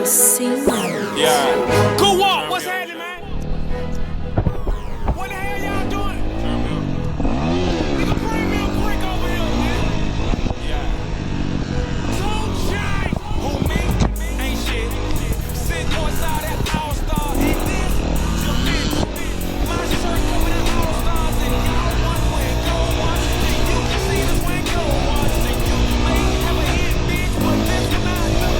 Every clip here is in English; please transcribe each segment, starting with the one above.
Casino. Yeah. Go walk. What's happening, man? What the hell y'all doing? Nigga, bring me a quick over here, man. Yeah. Sunshine. Who, me? Ain't shit. Sitting courtside at All-Star. Ain't this? Your bitch. My shirt coming at All-Stars and y'all one way. Go Washington. You can see this when go Washington. You may have a hit, bitch, but this one I know.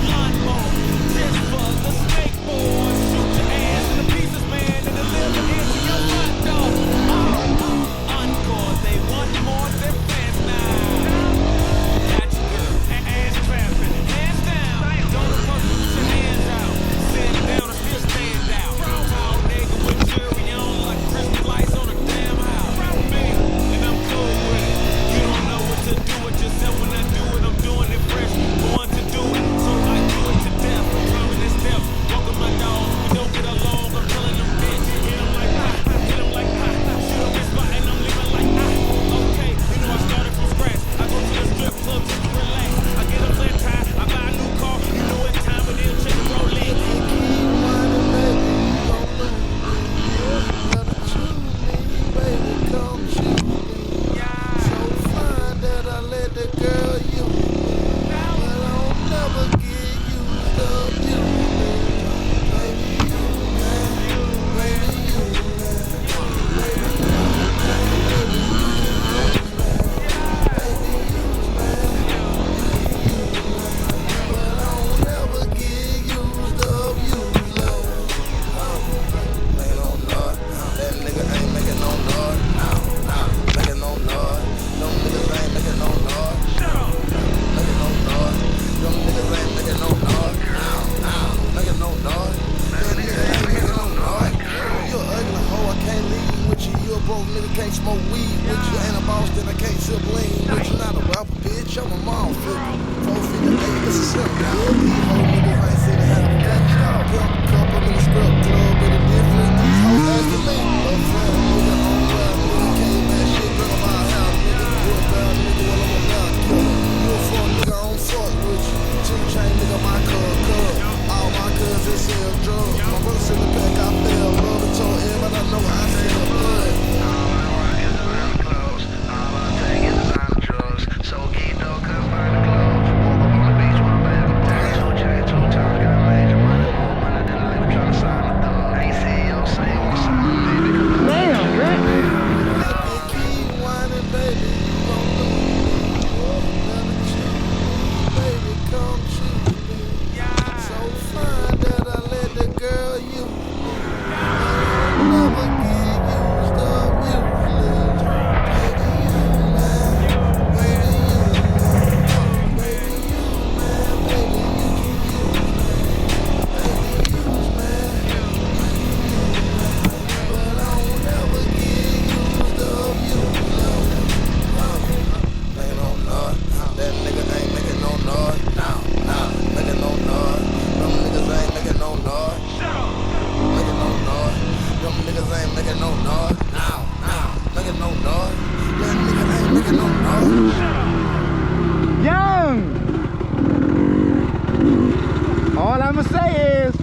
Lawnmower, just for the skateboard. Shoot your ass in the pieces, man, and deliver it to your front door. Encore, they want more than fans now. Got you, girl. Ass trapping, hands down. Don't approach me with your hands out. Sit down and still stand out. Tall nigga with jewelry on like Christmas lights on a damn house. Me, and I'm cool with it. You don't know what to do with yourself when I do it. I'm doing it fresh, born to do it. So I do it to death. I'm climbing this step, walking my dog. We don't get along, I'm killing them bitch. Hit them like hit them like shoot them this spot and I'm leaving like okay, you know I started from scratch. I go to the strip club just to relax. I get a flat tire, I buy a new car. You know what time it is, check the Rolex. Nigga can't smoke weed with you. Ain't a boss, then I can't sip lean with you. Not a rapper, bitch. I'm a mom flipper. 4 figure, hey, this is simple. These whole niggas ain't seen it happen. Pimp a couple in the strip club, but a difference. These hoes asking me. Love friend, nigga, on well, nigga, can't that shit. Bring them out house, nigga. You a bad nigga, well, I'm a bad killer. You a fuck nigga, I don't fuck with you. 2 chain nigga, my cuz. All my cousins sell drugs. My brother said the back, I fell. Love and told everybody I know I sell blood. Young! All I'ma say is